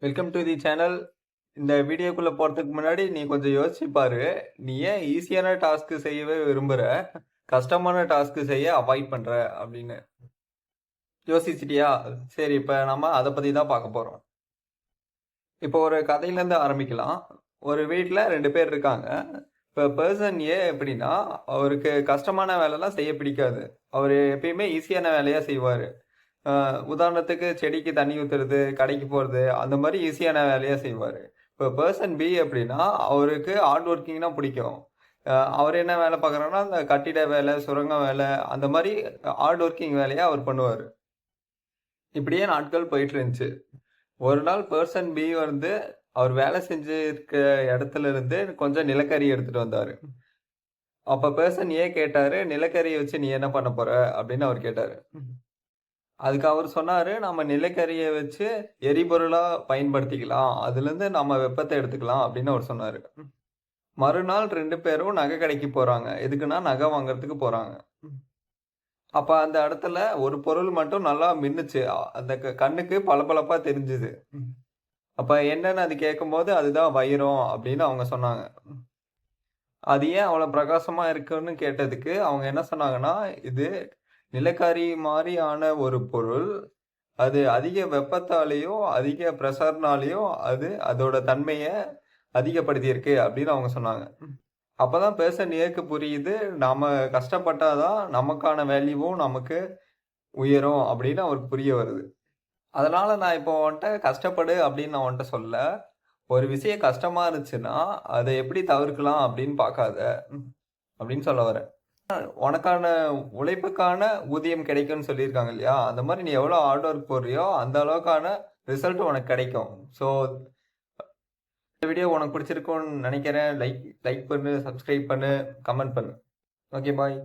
Welcome to the channel. இந்த வீடியோக்குள்ள போறதுக்கு முன்னாடி நீ கொஞ்சம் யோசிச்சு பாரு. நீ ஏன் ஈஸியான டாஸ்க் செய்யவே விரும்புற, கஷ்டமான டாஸ்க் செய்ய அவாய்ட் பண்ற அப்படின்னு யோசிச்சிட்டியா? சரி, இப்ப நம்ம அதை பத்தி தான் பார்க்க போறோம். இப்போ ஒரு கதையிலேருந்து ஆரம்பிக்கலாம். ஒரு வீட்டில் 2 பேர் இருக்காங்க. இப்போ பர்சன் ஏ எப்படின்னா, அவருக்கு கஷ்டமான வேலைலாம் செய்ய பிடிக்காது. அவர் எப்பயுமே ஈஸியான வேலையாக செய்வார். உதாரணத்துக்கு செடிக்கு தண்ணி ஊற்றுறது, கடைக்கு போகிறது, அந்த மாதிரி ஈஸியான வேலையாக செய்வார். இப்போ பர்சன் பி எப்படின்னா, அவருக்கு ஹார்ட் ஒர்க்கிங்னா பிடிக்கும். அவர் என்ன வேலை பார்க்குறாருன்னா, அந்த கட்டிட வேலை, சுரங்க வேலை, அந்த மாதிரி ஹார்ட் ஒர்க்கிங் வேலையை அவர் பண்ணுவார். இப்படியே நாட்கள் போயிட்டு இருந்துச்சு. ஒரு நாள் பர்சன் பி வந்து அவர் வேலை செஞ்சிருக்க இடத்துல இருந்து கொஞ்சம் நிலக்கரி எடுத்துட்டு வந்தாரு. அப்ப பர்சன் ஏ கேட்டாரு, நிலக்கரியை வச்சு நீ என்ன பண்ண போற அப்படின்னு அவர் கேட்டாரு. அதுக்கு அவர் சொன்னாரு, நம்ம நிலக்கரியை வச்சு எரிபொருளா பயன்படுத்திக்கலாம், அதுல இருந்து நம்ம வெப்பத்தை எடுத்துக்கலாம் அப்படின்னு அவர் சொன்னாரு. மறுநாள் 2 பேரும் நகை கடைக்கு போறாங்க. எதுக்குன்னா நகை வாங்குறதுக்கு போறாங்க. அப்ப அந்த இடத்துல ஒரு பொருள் மட்டும் நல்லா மின்னுச்சு. அந்த கண்ணுக்கு பளபளப்பா தெரிஞ்சுது. அப்ப என்னன்னு அது கேட்கும்போது, அதுதான் வைரம் அப்படின்னு அவங்க சொன்னாங்க. அது ஏன் அவ்வளவு பிரகாசமா இருக்குன்னு கேட்டதுக்கு அவங்க என்ன சொன்னாங்கன்னா, இது நிலக்கரி மாதிரியான ஒரு பொருள். அது அதிக வெப்பத்தாலேயும் அதிக பிரஷர்னாலேயும் அது அதோட தன்மையை அதிகப்படுத்தியிருக்கு அப்படின்னு அவங்க சொன்னாங்க. அப்பதான் பேர்சன் ஏக்கு புரியுது, நாம கஷ்டப்பட்டாதான் நமக்கான வேல்யூவும் நமக்கு உயரும் அப்படின்னு அவருக்கு புரிய வருது. அதனால நான் இப்போ உன்கிட்ட கஷ்டப்படு அப்படின்னு நான் உன்கிட்ட சொல்ல. ஒரு விஷயம் கஷ்டமா இருந்துச்சுன்னா அதை எப்படி தவிர்க்கலாம் அப்படின்னு பார்க்காத அப்படின்னு சொல்ல வரேன். உனக்கான உழைப்புக்கான ஊதியம் கிடைக்கும்னு சொல்லியிருக்காங்க இல்லையா? அந்த மாதிரி நீ எவ்வளோ ஹார்ட் ஒர்க் போடுறியோ அந்த அளவுக்கான ரிசல்ட் உனக்கு கிடைக்கும். ஸோ இந்த வீடியோ உனக்கு பிடிச்சிருக்கும்னு நினைக்கிறேன். லைக் பண்ணு, சப்ஸ்கிரைப் பண்ணு, கமெண்ட் பண்ணு. ஓகே, பாய்.